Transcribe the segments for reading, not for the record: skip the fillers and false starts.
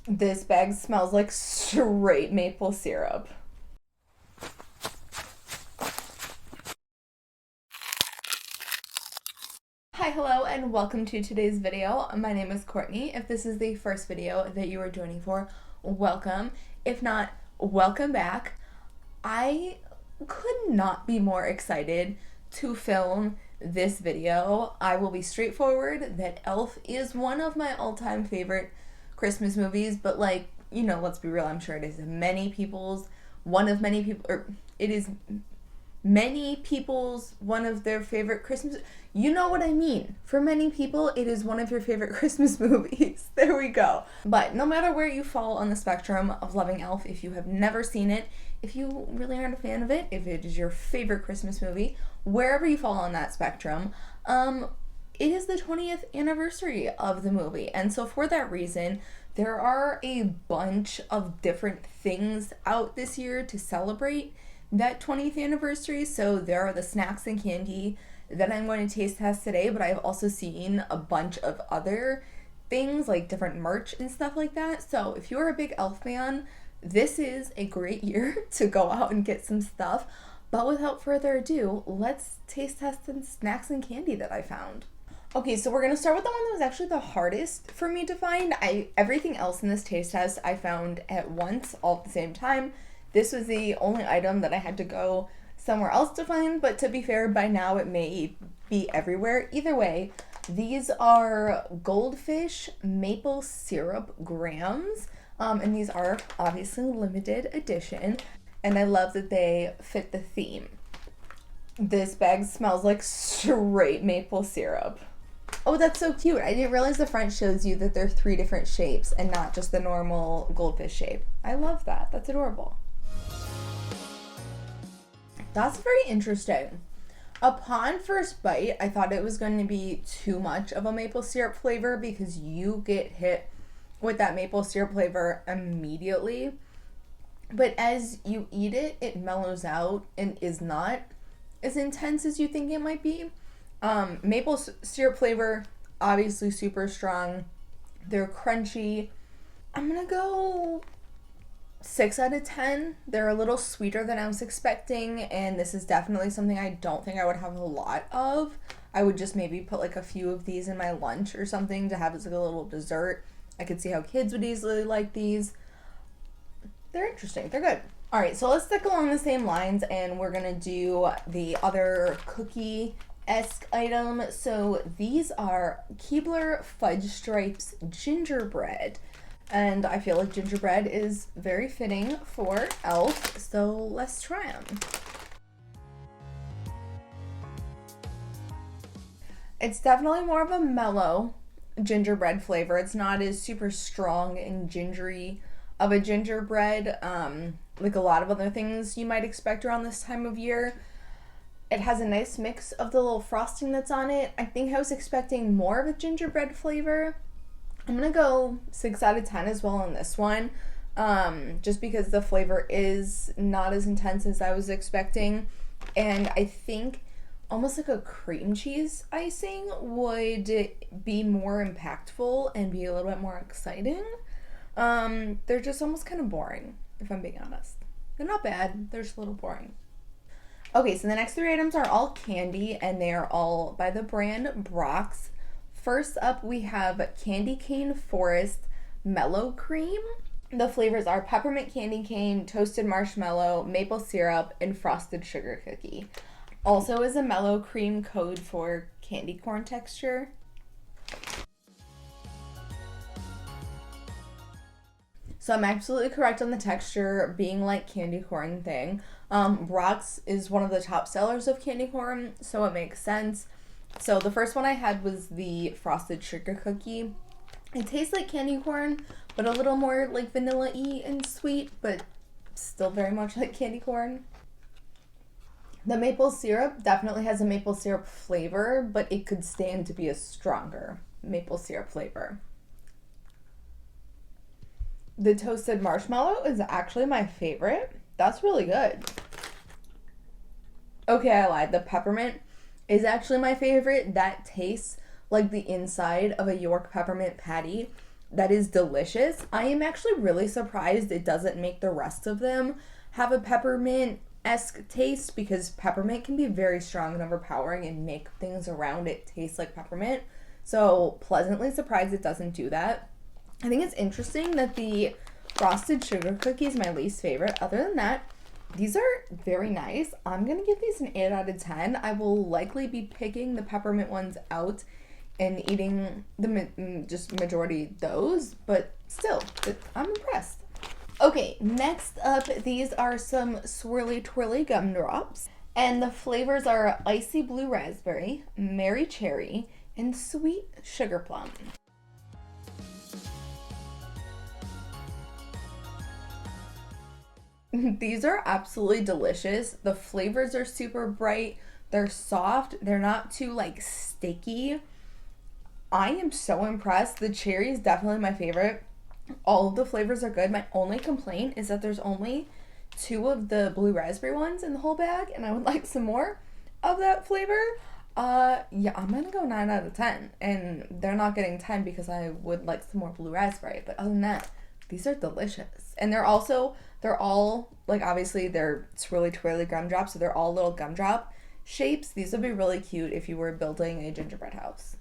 This bag smells like straight maple syrup. Hi, hello, and welcome to today's video. My name is Courtney. If this is the first video that you are joining for, welcome. If not, welcome back. I could not be more excited to film this video. I will be straightforward that Elf is one of my all-time favorite Christmas movies, but let's be real, I'm sure it is many people's one of many people, or it is many people's one of their favorite Christmas. You know what I mean. For many people, it is one of your favorite Christmas movies. There we go. But no matter where you fall on the spectrum of loving Elf, if you have never seen it, if you really aren't a fan of it, if it is your favorite Christmas movie, wherever you fall on that spectrum, it is the 20th anniversary of the movie. And so for that reason, there are a bunch of different things out this year to celebrate that 20th anniversary. So there are the snacks and candy that I'm going to taste test today, but I've also seen a bunch of other things like different merch and stuff like that. So if you're a big Elf fan, this is a great year to go out and get some stuff. But without further ado, let's taste test some snacks and candy that I found. Okay, so we're gonna start with the one that was actually the hardest for me to find. Everything else in this taste test I found at once, all at the same time. This was the only item that I had to go somewhere else to find, but to be fair, by now it may be everywhere. Either way, these are Goldfish maple syrup grams, and these are obviously limited edition, and I love that they fit the theme. This bag smells like straight maple syrup. Oh, that's so cute. I didn't realize the front shows you that they're 3 different shapes and not just the normal goldfish shape. I love that. That's adorable. That's very interesting. Upon first bite, I thought it was going to be too much of a maple syrup flavor because you get hit with that maple syrup flavor immediately. But as you eat it, it mellows out and is not as intense as you think it might be. Maple syrup flavor, obviously super strong. They're crunchy. I'm gonna go 6 out of 10. They're a little sweeter than I was expecting, and this is definitely something I don't think I would have a lot of. I would just maybe put like a few of these in my lunch or something to have as like a little dessert. I could see how kids would easily like these. They're interesting. They're good. All right, so let's stick along the same lines, and we're gonna do the other cookie-esque item. So these are Keebler Fudge Stripes gingerbread. And I feel like gingerbread is very fitting for Elf, so let's try them. It's definitely more of a mellow gingerbread flavor. It's not as super strong and gingery of a gingerbread, like a lot of other things you might expect around this time of year. It has a nice mix of the little frosting that's on it. I think I was expecting more of a gingerbread flavor. I'm gonna go 6 out of 10 as well on this one, just because the flavor is not as intense as I was expecting. And I think almost like a cream cheese icing would be more impactful and be a little bit more exciting. They're just almost kind of boring, if I'm being honest. They're not bad, they're just a little boring. Okay, so the next 3 items are all candy, and they are all by the brand Brock's. First up, we have Candy Cane Forest Mellow Cream. The flavors are peppermint candy cane, toasted marshmallow, maple syrup, and frosted sugar cookie. Also is a mellow cream code for candy corn texture. So I'm absolutely correct on the texture being like candy corn thing. Brock's is one of the top sellers of candy corn, so it makes sense. So the first one I had was the frosted sugar cookie. It tastes like candy corn, but a little more like vanilla-y and sweet, but still very much like candy corn. The maple syrup definitely has a maple syrup flavor, but it could stand to be a stronger maple syrup flavor. The toasted marshmallow is actually my favorite. That's really good. Okay, I lied. The peppermint is actually my favorite. That tastes like the inside of a York peppermint patty. that is delicious. I am actually really surprised it doesn't make the rest of them have a peppermint-esque taste, because peppermint can be very strong and overpowering and make things around it taste like peppermint. So pleasantly surprised it doesn't do that. I think it's interesting that the frosted sugar cookie is my least favorite. Other than that, these are very nice. I'm going to give these an 8 out of 10. I will likely be picking the peppermint ones out and eating the just majority those, but still, I'm impressed. Okay, next up, these are some swirly twirly gumdrops, and the flavors are icy blue raspberry, Mary cherry, and sweet sugar plum. These are absolutely delicious. The flavors are super bright. They're soft. They're not too like sticky. I am so impressed. The cherry is definitely my favorite. All of the flavors are good. My only complaint is that there's only 2 of the blue raspberry ones in the whole bag, and I would like some more of that flavor. Yeah, I'm gonna go 9 out of 10, and they're not getting 10 because I would like some more blue raspberry. But other than that, these are delicious, and they're all like, obviously they're swirly twirly gumdrops, so they're all little gumdrop shapes. These would be really cute if you were building a gingerbread house.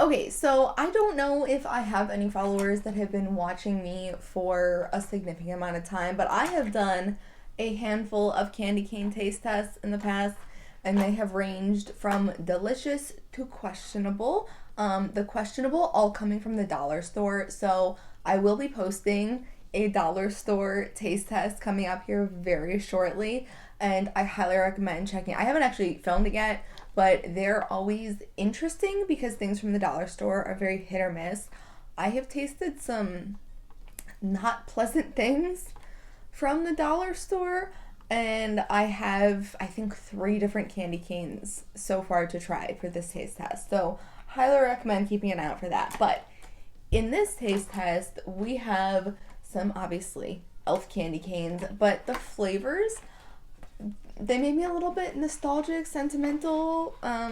Okay, so I don't know if I have any followers that have been watching me for a significant amount of time, but I have done a handful of candy cane taste tests in the past, and they have ranged from delicious to questionable. The questionable all coming from the dollar store, so I will be posting a dollar store taste test coming up here very shortly, and I highly recommend checking it. I haven't actually filmed it yet, but they're always interesting because things from the dollar store are very hit or miss. I have tasted some not pleasant things from the dollar store, and I have, I think, 3 different candy canes so far to try for this taste test. So highly recommend keeping an eye out for that. But in this taste test, we have some, obviously, elf candy canes, but the flavors, they made me a little bit nostalgic, sentimental. I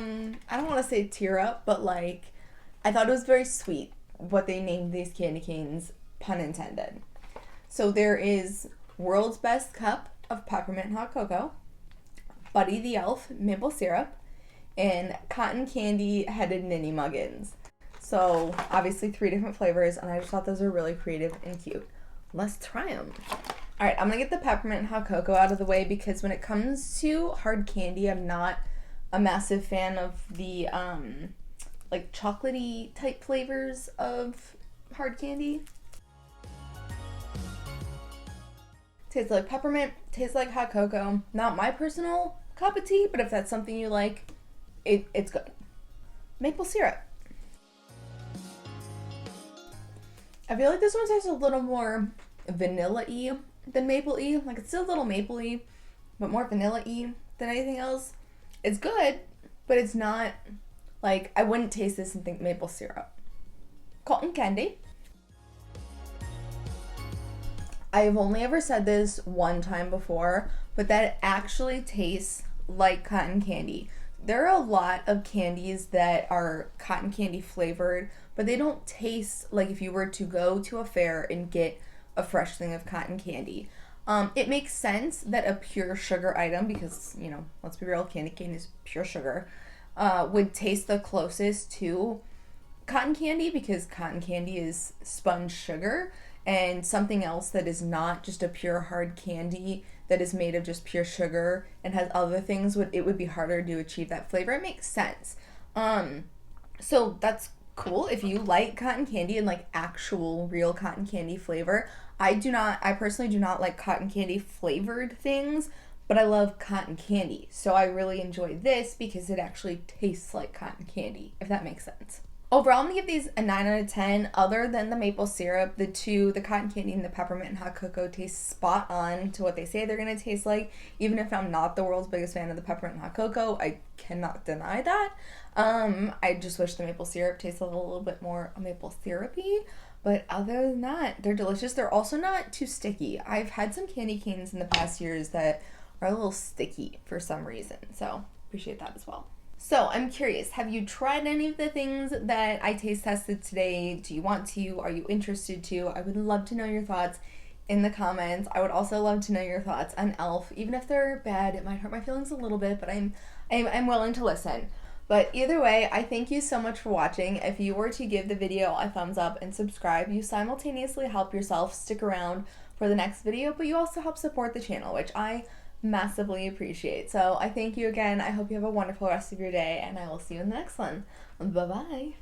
don't want to say tear up, but like, I thought it was very sweet what they named these candy canes, pun intended. So there is World's Best Cup of Peppermint Hot Cocoa, Buddy the Elf Maple Syrup, and Cotton Candy Headed Ninny Muggins. So obviously 3 different flavors, and I just thought those were really creative and cute. Let's try them. All right, I'm gonna get the peppermint hot cocoa out of the way because when it comes to hard candy, I'm not a massive fan of the like chocolatey type flavors of hard candy. Tastes like peppermint, tastes like hot cocoa. Not my personal cup of tea, but if that's something you like, it's good. Maple syrup. I feel like this one tastes a little more vanilla-y than maple-y. Like, it's still a little maple-y, but more vanilla-y than anything else. It's good, but it's not, like, I wouldn't taste this and think maple syrup. Cotton candy. I've only ever said this one time before, but that actually tastes like cotton candy. There are a lot of candies that are cotton candy flavored, but they don't taste like if you were to go to a fair and get a fresh thing of cotton candy. It makes sense that a pure sugar item, because, you know, let's be real, candy cane is pure sugar, would taste the closest to cotton candy, because cotton candy is sponge sugar, and something else that is not just a pure hard candy that is made of just pure sugar and has other things, it would be harder to achieve that flavor. It makes sense. So that's cool if you like cotton candy and like actual real cotton candy flavor. I personally do not like cotton candy flavored things, but I love cotton candy. So I really enjoy this because it actually tastes like cotton candy, if that makes sense. Overall, I'm gonna give these a 9 out of 10. Other than the maple syrup, the cotton candy and the peppermint and hot cocoa taste spot on to what they say they're gonna taste like. Even if I'm not the world's biggest fan of the peppermint and hot cocoa, I cannot deny that. I just wish the maple syrup tasted a little bit more maple syrupy. But other than that, they're delicious. They're also not too sticky. I've had some candy canes in the past years that are a little sticky for some reason. So appreciate that as well. So I'm curious, have you tried any of the things that I taste tested today? Do you want to? Are you interested to? I would love to know your thoughts in the comments. I would also love to know your thoughts on Elf. Even if they're bad, it might hurt my feelings a little bit, but I'm willing to listen. But either way, I thank you so much for watching. If you were to give the video a thumbs up and subscribe, you simultaneously help yourself stick around for the next video, but you also help support the channel, which I massively appreciate. So I thank you again. I hope you have a wonderful rest of your day, and I will see you in the next one. Bye-bye.